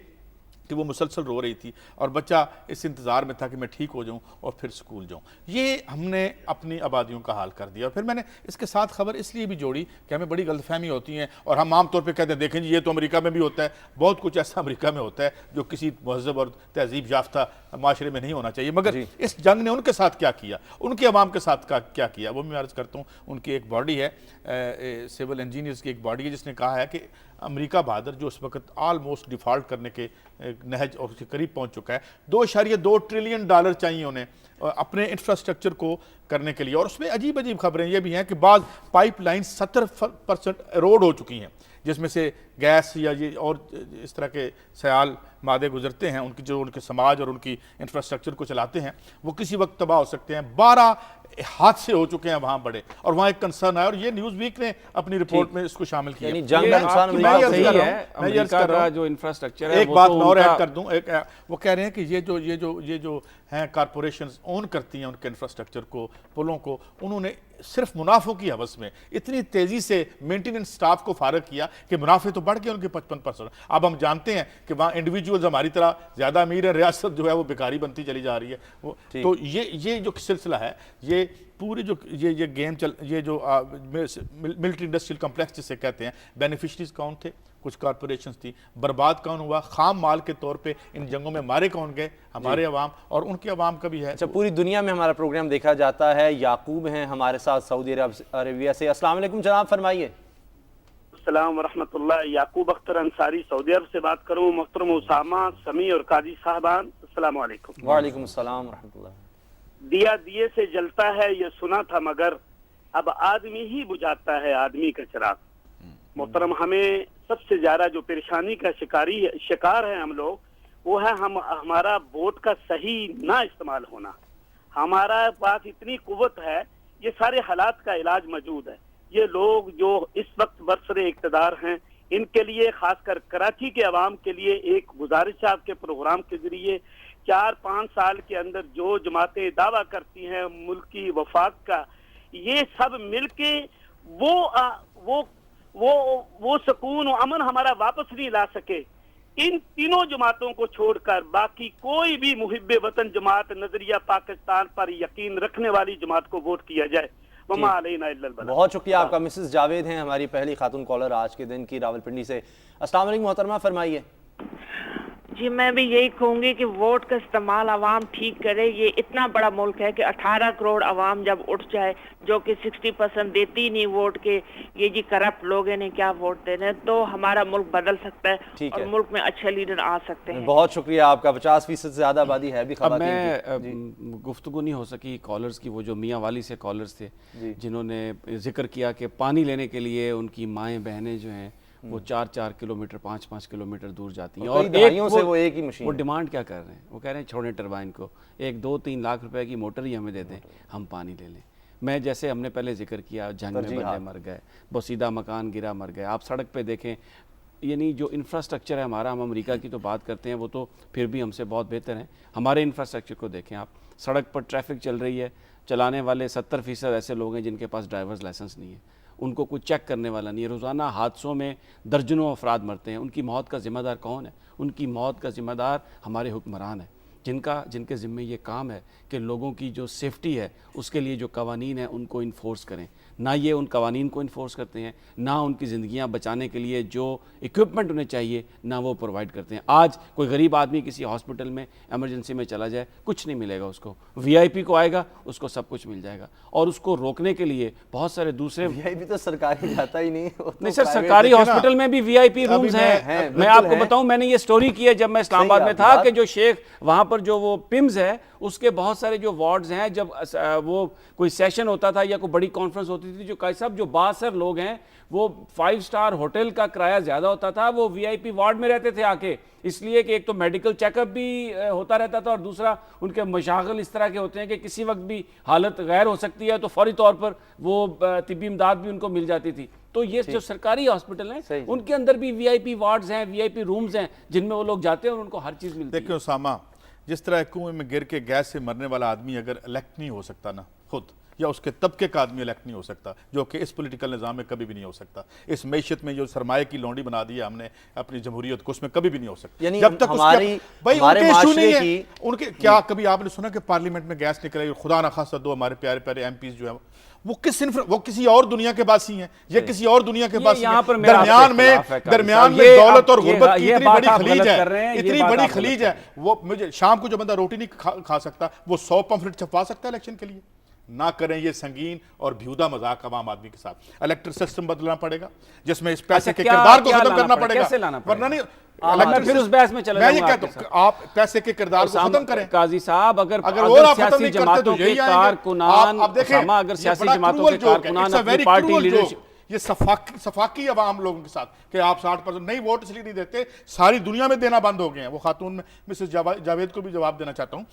کہ وہ مسلسل رو رہی تھی اور بچہ اس انتظار میں تھا کہ میں ٹھیک ہو جاؤں اور پھر سکول جاؤں. یہ ہم نے اپنی آبادیوں کا حال کر دیا. اور پھر میں نے اس کے ساتھ خبر اس لیے بھی جوڑی کہ ہمیں بڑی غلط فہمی ہوتی ہیں اور ہم عام طور پہ کہتے ہیں دیکھیں جی یہ تو امریکہ میں بھی ہوتا ہے. بہت کچھ ایسا امریکہ میں ہوتا ہے جو کسی مہذب اور تہذیب یافتہ معاشرے میں نہیں ہونا چاہیے. مگر اس جنگ نے ان کے ساتھ کیا کیا، ان کے عوام کے ساتھ کیا کیا، وہ میں عرض کرتا ہوں. ان کی ایک باڈی ہے، سول انجینئرز کی ایک باڈی ہے، جس نے کہا ہے کہ امریکہ بہادر جو اس وقت آلموسٹ ڈیفالٹ کرنے کے نہج اور اس کے قریب پہنچ چکا ہے، $2.2 ٹریلین چاہیے انہیں اپنے انفراسٹرکچر کو کرنے کے لیے. اور اس میں عجیب عجیب خبریں یہ بھی ہیں کہ بعض پائپ لائن 70% ایروڈ ہو چکی ہیں، جس میں سے گیس یا یہ اور اس طرح کے سیال مادے گزرتے ہیں، ان کی جو ان کے سماج اور ان کی انفراسٹرکچر کو چلاتے ہیں وہ کسی وقت تباہ ہو سکتے ہیں. 12 حادثے ہو چکے ہیں وہاں بڑے، اور وہاں ایک کنسرن ہے اور یہ نیوز ویک نے اپنی رپورٹ میں اس کو شامل کیا. یعنی جنگ کا نقصان امریکہ کا جو انفراسٹرکچر ہے. ایک بات میں اور ایڈ کر دوں، وہ کہہ رہے ہیں کہ یہ جو ہیں کارپوریشنز اون کرتی ہیں ان کے انفراسٹرکچر کو، پلوں کو، انہوں نے صرف منافع کی حوث میں اتنی تیزی سے مینٹیننس سٹاف کو فارغ کیا کہ منافع تو بڑھ گئے ان کے 55%. اب ہم جانتے ہیں کہ وہاں انڈیویجولز ہماری طرح زیادہ امیر ہیں، ریاست جو ہے وہ بیکاری بنتی چلی جا رہی ہے. تو یہ جو سلسلہ ہے، یہ پوری جو یہ گیم یہ جو ملٹری انڈسٹریل کمپلیکس جسے کہتے ہیں، بینیفیشریز کون تھے؟ کچھ کارپوریشنز تھی. برباد کون ہوا؟ خام مال کے طور پہ ان جنگوں میں مارے کون گئے؟ ہمارے عوام، اور ان کے عوام کا بھی ہے. اچھا پوری دنیا میں ہمارا پروگرام دیکھا جاتا ہے. یعقوب ہیں ہمارے ساتھ سعودی عربیہ سے. السلام علیکم جناب، فرمائیے. السلام ورحمۃ اللہ. یعقوب اختر انصاری سعودی عرب سے بات کروں. محترم اسامہ، سمیع اور قاضی صاحبان، السلام علیکم. وعلیکم السلام ورحمۃ اللہ. دیا دیے سے جلتا ہے یہ سنا تھا، مگر اب آدمی ہی بجھاتا ہے آدمی کا چراغ. محترم ہمیں سب سے زیادہ جو پریشانی کا شکار ہے ہم لوگ، وہ ہے ہمارا ووٹ کا صحیح نہ استعمال ہونا. ہمارا پاس اتنی قوت ہے، یہ سارے حالات کا علاج موجود ہے. یہ لوگ جو اس وقت برسر اقتدار ہیں، ان کے لیے خاص کر کراچی کے عوام کے لیے ایک گزارش ہے آپ کے پروگرام کے ذریعے 4-5 سال کے اندر جو جماعتیں دعویٰ کرتی ہیں ملکی وفاق کا، یہ سب مل کے وہ سکون و امن ہمارا واپس نہیں لا سکے. ان تینوں جماعتوں کو چھوڑ کر باقی کوئی بھی محب وطن جماعت نظریہ پاکستان پر یقین رکھنے والی جماعت کو ووٹ کیا جائے. وما علینا الا البلاغ. بہت شکریہ آپ کا. مسز جاوید ہیں ہماری پہلی خاتون کالر آج کے دن کی راولپنڈی سے. السلام علیکم محترمہ، فرمائیے. جی میں بھی یہی کہوں گی کہ ووٹ کا استعمال عوام ٹھیک کرے. یہ اتنا بڑا ملک ہے کہ 18 کروڑ عوام جب اٹھ جائے جو کہ 60% دیتی نہیں ووٹ کے، یہ جی کرپٹ لوگ ہیں کیا ووٹ دینے، تو ہمارا ملک بدل سکتا ہے اور ملک میں اچھے لیڈر آ سکتے ہیں. بہت شکریہ آپ کا. 50% سے زیادہ آبادی ہے بھی اب خواتین کی. میں گفتگو نہیں ہو سکی کالرز کی، وہ جو میاں والی سے کالرز تھے جنہوں نے ذکر کیا کہ پانی لینے کے لیے ان کی مائیں بہنیں جو ہیں وہ 4-4 کلومیٹر 5-5 کلومیٹر دور جاتی ہیں، اور ایک ہی مشین. وہ ڈیمانڈ کیا کر رہے ہیں؟ وہ کہہ رہے ہیں چھوڑیں ٹربائن کو، 1-2-3 لاکھ روپے کی موٹر ہی ہمیں دے دیں، ہم پانی لے لیں. میں جیسے ہم نے پہلے ذکر کیا جنگ میں بندے مر گئے، بوسیدہ مکان گرا مر گئے. آپ سڑک پہ دیکھیں، یعنی جو انفراسٹرکچر ہے ہمارا، ہم امریکہ کی تو بات کرتے ہیں، وہ تو پھر بھی ہم سے بہت بہتر ہیں. ہمارے انفراسٹرکچر کو دیکھیں آپ، سڑک پر ٹریفک چل رہی ہے، چلانے والے 70% ایسے لوگ ہیں جن کے پاس ڈرائیورز لائسنس نہیں ہے، ان کو کوئی چیک کرنے والا نہیں ہے. روزانہ حادثوں میں درجنوں افراد مرتے ہیں. ان کی موت کا ذمہ دار کون ہے؟ ان کی موت کا ذمہ دار ہمارے حکمران ہیں، جن کے ذمہ یہ کام ہے کہ لوگوں کی جو سیفٹی ہے اس کے لیے جو قوانین ہیں ان کو انفورس کریں. نہ یہ ان قوانین کو انفورس کرتے ہیں، نہ ان کی زندگیاں بچانے کے لیے جو ایکوپمنٹ انہیں چاہیے نہ وہ پرووائڈ کرتے ہیں. آج کوئی غریب آدمی کسی ہاسپٹل میں ایمرجنسی میں چلا جائے، کچھ نہیں ملے گا اس کو. وی آئی پی کو آئے گا، اس کو سب کچھ مل جائے گا. اور اس کو روکنے کے لیے بہت سارے دوسرے وی آئی پی تو سرکاری جاتا ہی نہیں. نہیں سر، سرکاری ہاسپٹل میں بھی وی آئی پی رومز ہیں. میں آپ کو بتاؤں، میں نے یہ سٹوری کی ہے جب میں اسلام آباد میں تھا کہ جو شیخ وہاں پر جو وہ پمز ہے اس کے بہت سارے جو وارڈز ہیں، جب وہ کوئی سیشن ہوتا تھا یا کوئی بڑی کانفرنس ہوتی تھی، جو صاحب جو بااثر لوگ ہیں وہ 5 سٹار ہوٹل کا کرایہ زیادہ ہوتا تھا، وہ وی آئی پی وارڈ میں رہتے تھے آ کے، اس لیے کہ ایک تو میڈیکل چیک اپ بھی ہوتا رہتا تھا اور دوسرا ان کے مشاغل اس طرح کے ہوتے ہیں کہ کسی وقت بھی حالت غیر ہو سکتی ہے تو فوری طور پر وہ طبی امداد بھی ان کو مل جاتی تھی. تو یہ جو سرکاری ہاسپٹل ہیں ان کے اندر بھی وی آئی پی وارڈز ہیں، وی آئی پی رومز ہیں جن میں وہ لوگ جاتے ہیں اور ان کو ہر چیز ملتی ہے. دیکھیں اسامہ، جس طرح کنویں میں گر کے گیس سے مرنے والا آدمی اگر الیکٹ نہیں ہو سکتا نا خود، یا اس کے طبقے کا آدمی الیکٹ نہیں ہو سکتا، جو کہ اس پولیٹیکل نظام میں کبھی بھی نہیں ہو سکتا. اس معیشت میں جو سرمایہ کی لونڈی بنا دی ہے ہم نے اپنی جمہوریت کو، اس میں کبھی بھی نہیں ہو سکتا. یعنی جب تک ہمارے معاشرے کی ان کے کیا کبھی آپ نے سنا کہ پارلیمنٹ میں گیس نکل رہی؟ خدا نخواستہ دو ہمارے پیارے پیارے ایم پیز جو ہیں وہ کسی اور دنیا کے باسی ہیں، یہ کسی اور دنیا کے باسی ہیں. درمیان میں دولت اور غربت کی اتنی بڑی خلیج ہے، اتنی بڑی خلیج ہے. وہ مجھے شام کو جو بندہ روٹی نہیں کھا سکتا وہ 100 پمفلٹ چھپوا سکتا ہے الیکشن کے لیے. نہ کریں یہ سنگین اور بیہودہ مذاق عوام آدمی کے ساتھ. الیکٹرل سسٹم بدلنا پڑے گا جس میں اس پیسے کے کردار کو ختم کرنا پڑے گا، ورنہ نہیں. پھر اس بحث میں چلے میں یہ کہتا ہوں آپ پیسے کے کردار کو ختم کریں. قاضی صاحب اگر سیاسی جماعتوں کے کارکنان، اگر سیاسی جماعتوں کے کارکنان اپنی پارٹی لیڈرشپ، یہ صفاقی عوام لوگوں کے ساتھ کہ آپ 60% نہیں ووٹ اس لیے نہیں دیتے، ساری دنیا میں دینا بند ہو گئے ہیں. وہ خاتون میں مسز جاوید کو بھی جواب دینا چاہتا ہوں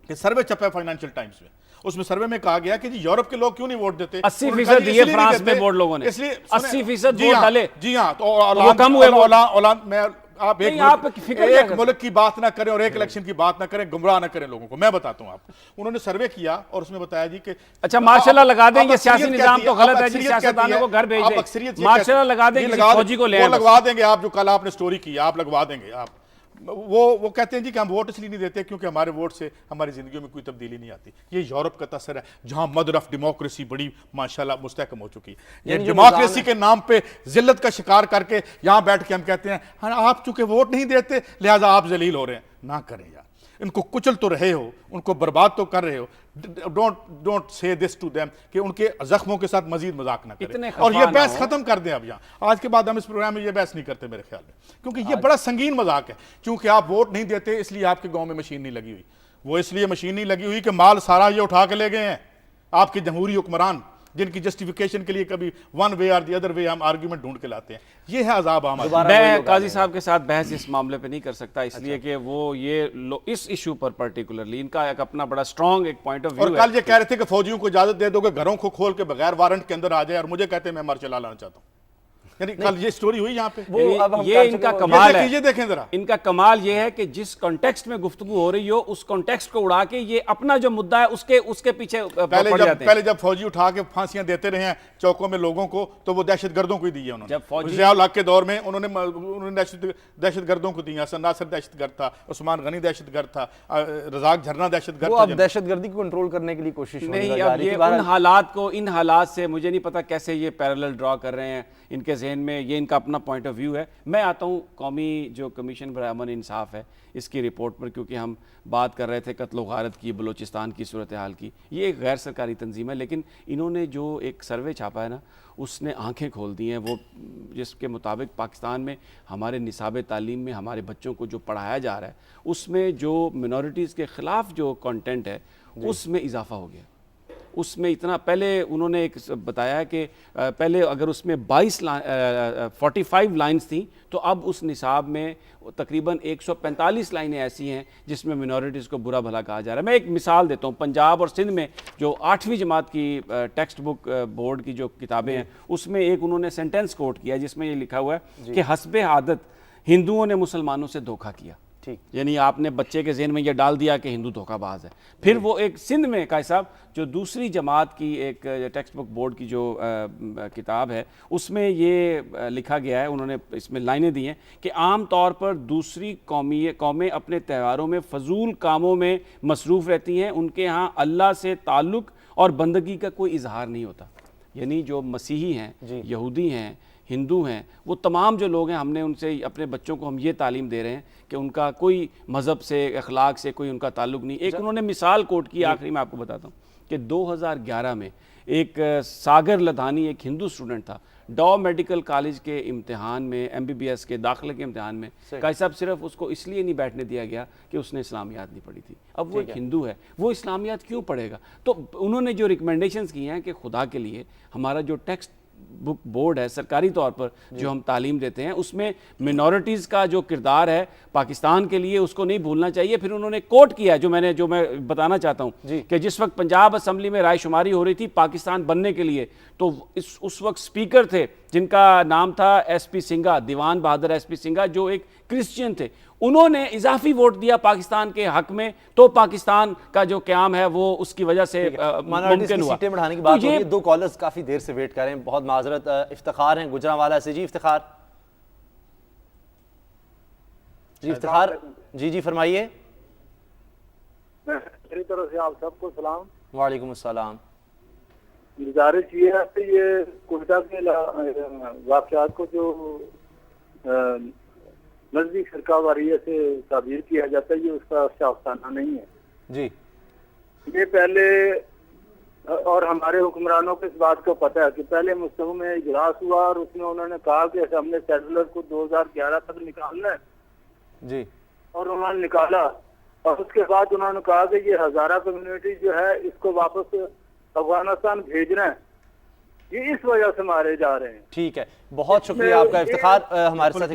کہ سروے چھپا ہے فائنینشیل ٹائمز میں، اس میں سروے میں کہا گیا کہ جی یورپ کے لوگ کیوں نہیں ووٹ دیتے؟ 80% دیے فرانس میں ووٹ لوگوں نے، 80% ووٹ ڈالے. جی ہاں، تو اولانڈ میں آپ ایک ملک کی بات نہ کریں اور ایک الیکشن کی بات نہ کریں، گمراہ نہ کریں لوگوں کو. میں بتاتا ہوں آپ کو، انہوں نے سروے کیا اور اس میں بتایا جی کہ اچھا ماشاءاللہ لگا دیں یہ سیاسی نظام تو غلط ہے جی، سیاستدانوں کو گھر بھیج دیں. ماشاءاللہ لگا دیں کسی فوجی کو لے آئیں، وہ لگوا دیں گے. آپ جو کل آپ نے سٹوری کی آپ لگوا دیں گے. آپ وہ کہتے ہیں جی کہ ہم ووٹ اس لیے نہیں دیتے کیونکہ ہمارے ووٹ سے ہماری زندگیوں میں کوئی تبدیلی نہیں آتی. یہ یورپ کا تاثر ہے جہاں مدر آف ڈیموکریسی بڑی ماشاءاللہ مستحکم ہو چکی ہے. یہ ڈیموکریسی کے نام پہ ذلت کا شکار کر کے یہاں بیٹھ کے ہم کہتے ہیں ہاں آپ چونکہ ووٹ نہیں دیتے لہٰذا آپ ذلیل ہو رہے ہیں. نہ کریں یار، ان کو کچل تو رہے ہو، ان کو برباد تو کر رہے ہو. Don't say this to them کہ ان کے زخموں کے ساتھ مزید مذاق نہ کریں اور یہ بحث ختم کر دیں. اب یہاں آج کے بعد ہم اس پروگرام میں یہ بحث نہیں کرتے میرے خیال میں، کیونکہ یہ بڑا سنگین مذاق ہے. چونکہ آپ ووٹ نہیں دیتے اس لیے آپ کے گاؤں میں مشین نہیں لگی ہوئی. وہ اس لیے مشین نہیں لگی ہوئی کہ مال سارا یہ اٹھا کے لے گئے ہیں آپ کے جمہوری حکمران، جن کی جسٹیفیکیشن کے لیے کبھی ون وے اور دی ادر وے ہم آرگیومنٹ ڈھونڈ کے لاتے ہیں. یہ ہے عذاب عام. میں قاضی صاحب کے ساتھ بحث اس معاملے پہ نہیں کر سکتا اس لیے کہ وہ یہ اس ایشو پر پرٹیکولرلی ان کا ایک اپنا بڑا سٹرونگ ایک پوائنٹ آف ویو ہے. اور کل یہ کہہ رہے تھے کہ فوجیوں کو اجازت دے دو کہ گھروں کو کھول کے بغیر وارنٹ کے اندر آ جائے، اور مجھے کہتے ہیں میں مرچ لانا چاہتا ہوں. یعنی کل یہ سٹوری ہوئی یہاں پہ، وہ اب ہم یہ ان کا کمال ہے، یہ دیکھیں ذرا، ان کا کمال یہ ہے کہ جس کانٹیکسٹ میں گفتگو ہو رہی ہو اس کانٹیکسٹ کو اڑا کے یہ اپنا جو مدعا ہے اس کے پیچھے پڑ جاتے ہیں۔ پہلے جب فوجی اٹھا کے پھانسیاں دیتے رہے ہیں چوکوں میں لوگوں کو تو وہ دہشت گردوں کو ہی دی ہے انہوں نے، جب فوجی ضیاء الحق کے دور میں انہوں نے دہشت گردوں کو دی، حسن ناصر دہشت گرد تھا، عثمان غنی دہشت گرد تھا، رزاق جھرنا دہشت گرد وہ تھا۔ اب دہشت گردی کو کنٹرول کرنے کے لیے کوشش نہیں، اب یہ ان حالات کو، ان حالات سے مجھے نہیں پتا کیسے یہ پیرلل ڈرا کر رہے ہیں ان کے ذہن میں، یہ ان کا اپنا پوائنٹ آف ویو ہے۔ میں آتا ہوں قومی جو کمیشن برائے امن انصاف ہے اس کی رپورٹ پر، کیونکہ ہم بات کر رہے تھے قتل و غارت کی، بلوچستان کی صورتحال کی۔ یہ ایک غیر سرکاری تنظیم ہے، لیکن انہوں نے جو ایک سروے چھاپا ہے نا اس نے آنکھیں کھول دی ہیں، وہ جس کے مطابق پاکستان میں ہمارے نصاب تعلیم میں ہمارے بچوں کو جو پڑھایا جا رہا ہے اس میں جو منورٹیز کے خلاف جو کانٹینٹ ہے اس میں اضافہ ہو گیا۔ اس میں اتنا، پہلے انہوں نے ایک بتایا ہے کہ پہلے اگر اس میں 45 لائنز تھیں تو اب اس نصاب میں تقریباً 145 لائنیں ایسی ہیں جس میں منورٹیز کو برا بھلا کہا جا رہا ہے۔ میں ایک مثال دیتا ہوں، پنجاب اور سندھ میں جو 8ویں جماعت کی ٹیکسٹ بک بورڈ کی جو کتابیں ہیں اس میں ایک انہوں نے سینٹنس کوٹ کیا جس میں یہ لکھا ہوا ہے کہ حسب عادت ہندوؤں نے مسلمانوں سے دھوکہ کیا۔ یعنی آپ نے بچے کے ذہن میں یہ ڈال دیا کہ ہندو دھوکہ باز ہے۔ پھر وہ ایک سندھ میں قائد صاحب جو دوسری جماعت کی ایک ٹیکسٹ بک بورڈ کی جو کتاب ہے اس میں یہ لکھا گیا ہے، انہوں نے اس میں لائنیں دی ہیں کہ عام طور پر دوسری قومیں اپنے تہواروں میں فضول کاموں میں مصروف رہتی ہیں، ان کے ہاں اللہ سے تعلق اور بندگی کا کوئی اظہار نہیں ہوتا۔ یعنی جو مسیحی ہیں، یہودی ہیں، ہندو ہیں، وہ تمام جو لوگ ہیں، ہم نے ان سے اپنے بچوں کو ہم یہ تعلیم دے رہے ہیں کہ ان کا کوئی مذہب سے، اخلاق سے کوئی ان کا تعلق نہیں۔ ایک انہوں نے مثال کوٹ کی، آخری میں آپ کو بتاتا ہوں کہ 2011 میں ایک ساگر لدھانی ایک ہندو اسٹوڈنٹ تھا، ڈاؤ میڈیکل کالج کے امتحان میں، MBBS کے داخلے کے امتحان میں قائد صاحب صرف اس کو اس لیے نہیں بیٹھنے دیا گیا کہ اس نے اسلامیات نہیں پڑھی تھی۔ اب وہ ایک ہندو ہے، وہ اسلامیات کیوں پڑھے گا؟ تو انہوں نے جو ریکمنڈیشنز کی ہیں کہ خدا کے لیے ہمارا جو ٹیکسٹ بک بورڈ ہے سرکاری طور پر جو ہم تعلیم دیتے ہیں اس میں منورٹیز کا جو کردار ہے پاکستان کے لیے اس کو نہیں بھولنا چاہیے۔ پھر انہوں نے کوٹ کیا جو میں بتانا چاہتا ہوں کہ جس وقت پنجاب اسمبلی میں رائے شماری ہو رہی تھی پاکستان بننے کے لیے، تو اس وقت سپیکر تھے جن کا نام تھا SP سنگھا، دیوان بہادر SP سنگھا، جو ایک کرسچین تھے۔ انہوں نے اضافی ووٹ دیا پاکستان کے حق میں، تو پاکستان کا جو قیام ہے وہ اس کی وجہ سے ممکن ہوا۔ سیٹیں بڑھانے کی بات ہو رہی ہے، 2 کالرز کافی دیر سے ویٹ کر رہے ہیں، بہت معذرت۔ افتخار ہیں گجرانوالہ سے، جی افتخار، جی فرمائیے۔ میری طرف سے آپ سب کو سلام۔ وعلیکم السلام۔ گزارش یہ ہے کہ یہ کوئٹہ کے واقعات کو جو مذہبی فرقہ واریت سے تعبیر کیا جاتا ہے یہ اس کا شائستانہ نہیں ہے جی۔ یہ پہلے، اور ہمارے حکمرانوں کو اس بات کو پتہ ہے کہ پہلے مستوی میں اجلاس ہوا اور اس میں انہوں نے کہا کہ ہم نے سیٹلر کو 2011 تک نکالنا ہے جی، اور انہوں نے نکالا، اور اس کے بعد انہوں نے کہا کہ یہ ہزارہ کمیونٹی جو ہے اس کو واپس افغانستان بھیجنا ہے، یہ اس وجہ سے مارے جا رہے ہیں۔ ٹھیک ہے، بہت شکریہ آپ کا افتخار۔ ہمارے ساتھ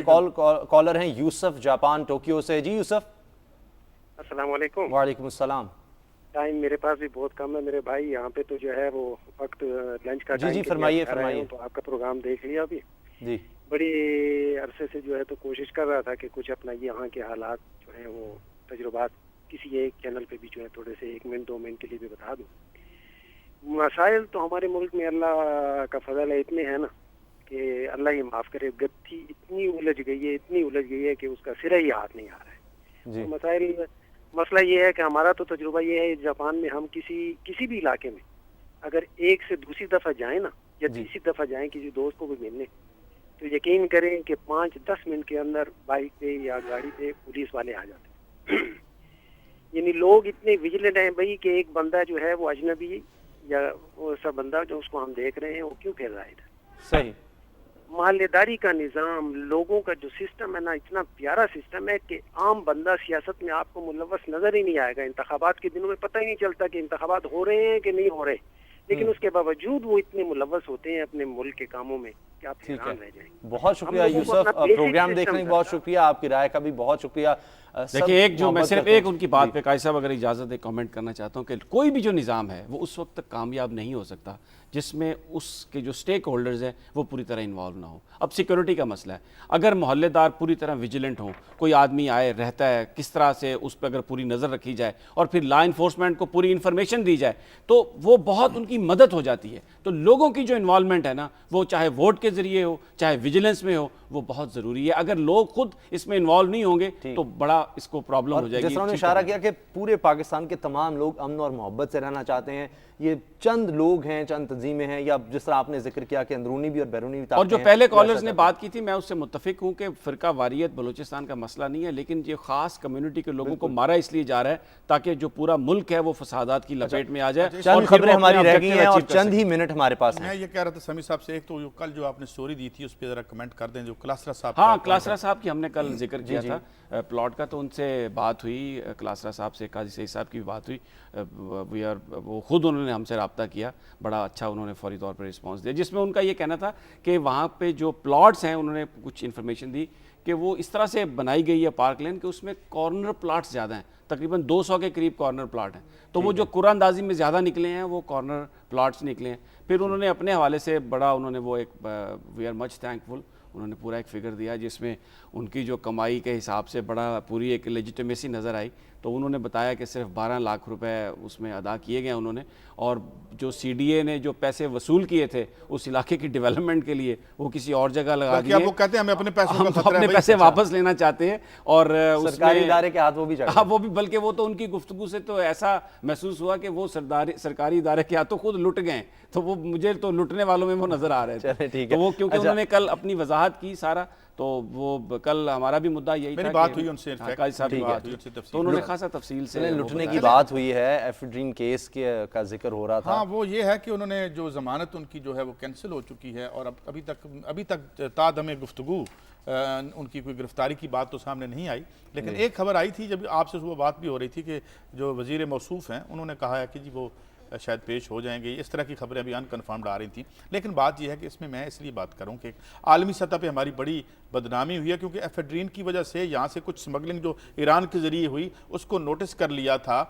کالر ہیں یوسف جاپان ٹوکیو سے، جی یوسف۔ السلام علیکم۔ وعلیکم السلام۔ ٹائم میرے پاس بھی بہت کم ہے میرے بھائی، یہاں پہ تو جو ہے وہ وقت لنچ کا ٹائم، جی فرمائیے۔ تو آپ کا پروگرام دیکھ لیا ابھی، جی بڑی عرصے سے جو ہے تو کوشش کر رہا تھا کہ کچھ اپنا یہاں کے حالات جو ہیں وہ تجربات کسی ایک چینل پہ بھی جو ہے تھوڑے سے 1 منٹ 2 منٹ کے لیے بھی بتا دوں۔ مسائل تو ہمارے ملک میں اللہ کا فضل ہے، اتنے ہیں نا کہ اللہ ہی معاف کرے، گتھی اتنی الجھ گئی ہے کہ اس کا سرا ہی ہاتھ نہیں آ رہا ہے۔ مسائل، مسئلہ یہ ہے کہ ہمارا تو تجربہ یہ ہے جاپان میں، ہم کسی بھی علاقے میں اگر ایک سے دوسری دفعہ جائیں نا یا تیسری دفعہ جائیں کسی دوست کو بھی ملنے، تو یقین کریں کہ 5-10 منٹ کے اندر بائک پہ یا گاڑی پہ پولیس والے آ جاتے ہیں۔ یعنی لوگ اتنے ویجیلنٹ ہیں بھائی کہ ایک بندہ جو ہے وہ اجنبی یا وہ سب بندہ جو اس کو ہم دیکھ رہے ہیں وہ کیوں پھر رہا ہے۔ صحیح۔ محلے داری کا نظام، لوگوں کا جو سسٹم ہے نا، اتنا پیارا سسٹم ہے کہ عام بندہ سیاست میں آپ کو ملوث نظر ہی نہیں آئے گا۔ انتخابات کے دنوں میں پتہ ہی نہیں چلتا کہ انتخابات ہو رہے ہیں کہ نہیں ہو رہے، لیکن اس کے باوجود وہ اتنے ملوث ہوتے ہیں اپنے ملک کے کاموں میں کہ آپ حیران رہ جائیں۔ بہت شکریہ یوسف، پروگرام دیکھنے کی بہت شکریہ، آپ کی رائے کا بھی بہت شکریہ۔ دیکھیں، میں صرف ایک ان کی بات پہ قائد صاحب اگر اجازت دے کامنٹ کرنا چاہتا ہوں کہ کوئی بھی جو نظام ہے وہ اس وقت تک کامیاب نہیں ہو سکتا جس میں اس کے جو سٹیک ہولڈرز ہیں وہ پوری طرح انوالو نہ ہو. اب سیکورٹی کا مسئلہ ہے, اگر محلے دار پوری طرح ویجیلنٹ ہوں, کوئی آدمی آئے رہتا ہے, کس طرح سے اس پہ اگر پوری نظر رکھی جائے اور پھر لا انفورسمنٹ کو پوری انفارمیشن دی جائے تو وہ بہت ان کی مدد ہو جاتی ہے. تو لوگوں کی جو انوالومنٹ ہے نا, وہ چاہے ووٹ کے ذریعے ہو چاہے ویجیلنس میں ہو, وہ بہت ضروری ہے. اگر لوگ خود اس میں انوالو نہیں ہوں گے تو بڑا اس کو پرابلم ہو جائے گی. جس طرح نے اشارہ کیا کہ پورے پاکستان کے تمام لوگ امن اور محبت سے رہنا چاہتے ہیں, یہ چند لوگ ہیں, چند تنظیمیں ہیں, یا جس طرح آپ نے ذکر کیا کہ اندرونی بھی اور بیرونی بھی طاقتیں ہیں. اور جو پہلے کالرز نے بات کی تھی میں اس سے متفق ہوں کہ فرقہ واریت بلوچستان کا مسئلہ نہیں ہے, لیکن یہ خاص کمیونٹی کے لوگوں کو مارا اس لیے جا رہا ہے تاکہ جو پورا ملک ہے وہ فسادات کی لپیٹ میں آ جائے. چند خبریں ہماری رہ گئی ہیں اور چند ہی منٹ ہمارے پاس ہیں. میں یہ کہہ رہا تھا سمیع صاحب سے, ایک تو کل جو آپ نے سٹوری دی تھی اس پہ ذرا کمنٹ کر دیں, جو کلاسرا صاحب. ہاں کلاسرا صاحب کی ہم نے کل ذکر کیا تھا پلاٹ کا, تو ان سے بات ہوئی, کلاسرا صاحب سے, قاضی سعید صاحب کی بھی بات ہوئی, وہ خود انہوں نے ہم سے رابطہ کیا, بڑا اچھا انہوں نے فوری طور پر رسپانس دیا, جس میں ان کا یہ کہنا تھا کہ وہاں پہ جو پلاٹس ہیں انہوں نے کچھ انفارمیشن دی کہ وہ اس طرح سے بنائی گئی ہے پارک لین کہ اس میں کارنر پلاٹس زیادہ ہیں, تقریباً 200 کے قریب کارنر پلاٹ ہیں. تو وہ جو قرآن اندازی میں زیادہ نکلے ہیں وہ کارنر پلاٹس نکلے ہیں. پھر انہوں نے اپنے حوالے سے بڑا انہوں نے وہ ایک وی آر مچ تھینکفل, انہوں نے پورا ایک فگر دیا جس میں ان کی جو کمائی کے حساب سے بڑا پوری ایک لیجیٹمیسی نظر آئی. تو انہوں نے بتایا کہ صرف 12 لاکھ روپے اس میں ادا کیے گئے انہوں نے, اور جو سی ڈی اے نے جو پیسے وصول کیے تھے اس علاقے کی ڈیولپمنٹ کے لیے وہ کسی اور جگہ لگا دیے. وہ کہتے ہیں ہمیں اپنے پیسوں کا خطرہ ہے, اپنے پیسے واپس لینا چاہتے ہیں, اور سرکاری ادارے کے ہاتھ وہ بھی چڑھ گئے. وہ بھی, بلکہ وہ تو ان کی گفتگو سے تو ایسا محسوس ہوا کہ وہ سرکاری ادارے کے ہاتھوں خود لٹ گئے, تو وہ مجھے تو لٹنے والوں میں وہ نظر آ رہے تھے. تو وہ کیونکہ انہوں نے کل اپنی وضاحت کی سارا, تو وہ کل ہمارا بھی مدعا یہی تھا, بات ہوئی ان سے, قاضی صاحب کی بات ہوئی تو انہوں نے خاصا تفصیل سے لٹنے کی بات ہوئی ہے. ایفیڈرین کیس کا ذکر ہو رہا تھا. ہاں وہ یہ ہے کہ انہوں نے جو ضمانت ان کی جو ہے وہ کینسل ہو چکی ہے, اور ابھی تک تا دم گفتگو ان کی کوئی گرفتاری کی بات تو سامنے نہیں آئی. لیکن ایک خبر آئی تھی جب آپ سے وہ بات بھی ہو رہی تھی کہ جو وزیر موصوف ہیں انہوں نے کہا ہے کہ جی وہ شاید پیش ہو جائیں گے, اس طرح کی خبریں ابھی انکنفرمڈ آ رہی تھیں. لیکن بات یہ ہے کہ اس میں اس لیے بات کروں کہ عالمی سطح پہ ہماری بڑی بدنامی ہوئی ہے, کیونکہ ایفیڈرین کی وجہ سے یہاں سے کچھ سمگلنگ جو ایران کے ذریعے ہوئی اس کو نوٹس کر لیا تھا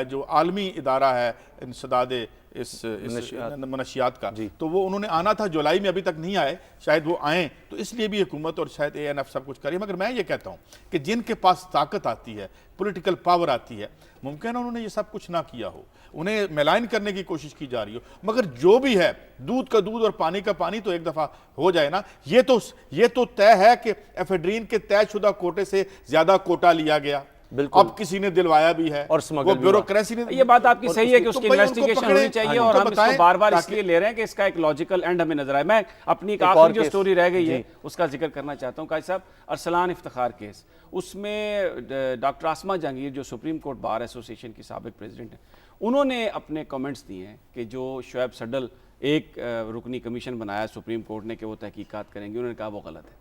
جو عالمی ادارہ ہے انسداد اس منشیات کا, تو وہ انہوں نے آنا تھا جولائی میں, ابھی تک نہیں آئے, شاید وہ آئیں, تو اس لیے بھی حکومت اور شاید اے این ایف سب کچھ کرے. مگر میں یہ کہتا ہوں کہ جن کے پاس طاقت آتی ہے, پولیٹیکل پاور آتی ہے, ممکن ہے انہوں نے یہ سب کچھ نہ کیا ہو, انہیں میلائن کرنے کی کوشش کی جا رہی ہو, مگر جو بھی ہے دودھ کا دودھ اور پانی کا پانی تو ایک دفعہ ہو جائے نا. یہ تو طے ہے کہ ایفیڈرین کے طے شدہ کوٹے سے زیادہ کوٹا لیا گیا, اب کسی نے دلوایا بھی ہے, اور وہ بیوروکریسی نے. یہ بات آپ کی صحیح ہے کہ اس کی انویسٹیگیشن ہونی چاہیے, اور ہم اس کو بار بار اس لیے لے رہے ہیں کہ اس کا ایک لاجیکل اینڈ ہمیں نظر آئے. میں اپنی ایک آخری جو سٹوری رہ گئی ہے اس کا ذکر کرنا چاہتا ہوں. قاضی صاحب, ارسلان افتخار کیس, اس میں ڈاکٹر آسمہ جہانگیر جو سپریم کورٹ بار ایسوسی ایشن کی سابق پریزیڈنٹ ہیں, انہوں نے اپنے کمنٹس دیے ہیں کہ جو شعیب سڈل ایک رکنی کمیشن بنایا سپریم کورٹ نے کہ وہ تحقیقات کریں گے, انہوں نے کہا وہ غلط ہے,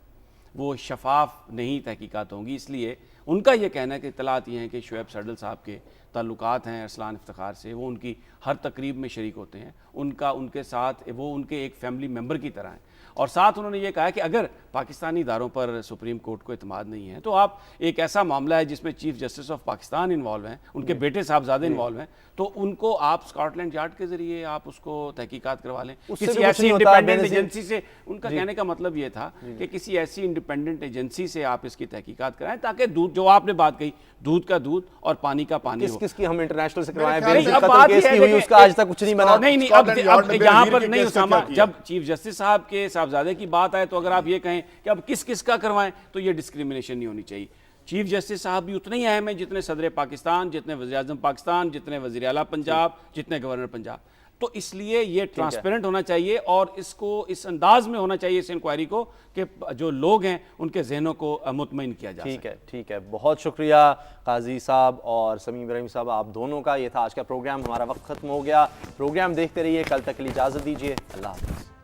وہ شفاف نہیں تحقیقات ہوں گی. اس لیے ان کا یہ کہنا ہے کہ اطلاعات یہ ہیں کہ شعیب سڈل صاحب کے تعلقات ہیں ارسلان افتخار سے, وہ ان کی ہر تقریب میں شریک ہوتے ہیں, ان کے ساتھ وہ ان کے ایک فیملی ممبر کی طرح ہیں. اور ساتھ انہوں نے یہ کہا کہ اگر پاکستانی اداروں پر سپریم کورٹ کو اعتماد نہیں ہے تو آپ ایک ایسا معاملہ ہے جس میں chief justice of Pakistan involve ہیں, ان کے بیٹے صاحبزادے انوالو ہیں, تو ان کو آپ اسکاٹ لینڈ یارڈ کے ذریعے آپ اس کو تحقیقات کروا لیں کسی ایسی انڈیپینڈنٹ ایجنسی سے. ان کا کہنے کا مطلب یہ تھا کہ کسی ایسی انڈیپینڈنٹ ایجنسی سے آپ اس کی تحقیقات کرائیں تاکہ دودھ, جو آپ نے بات کہی, دودھ کا دودھ اور پانی کا پانی ہو. کس کی ہم انٹرنیشنل سے کروائیں, قتل کیس کی ہوئی اس کا آج تک کچھ نہیں بنا. نہیں, اب یہاں پر نہیں اسامہ, جب چیف جسٹس صاحب کے صاحبزادے کی بات آئے تو اگر آپ یہ کہیں کہ اب کس کا کروائیں تو یہ ڈسکریمنیشن نہیں ہونی چاہیے. چیف جسٹس صاحب بھی اتنے ہی اہم ہیں جتنے صدر پاکستان, جتنے وزیر اعظم پاکستان, جتنے وزیر اعلیٰ پنجاب, جتنے گورنر پنجاب. تو اس لیے یہ ٹرانسپیرنٹ ہونا چاہیے اور اس کو اس انداز میں ہونا چاہیے اس انکوائری کو کہ جو لوگ ہیں ان کے ذہنوں کو مطمئن کیا جا سکے. ٹھیک ہے. بہت شکریہ قاضی صاحب اور سمیع ابراہیم صاحب, آپ دونوں کا. یہ تھا آج کا پروگرام, ہمارا وقت ختم ہو گیا. پروگرام دیکھتے رہیے, کل تک کے لیے اجازت دیجیے, اللہ حافظ.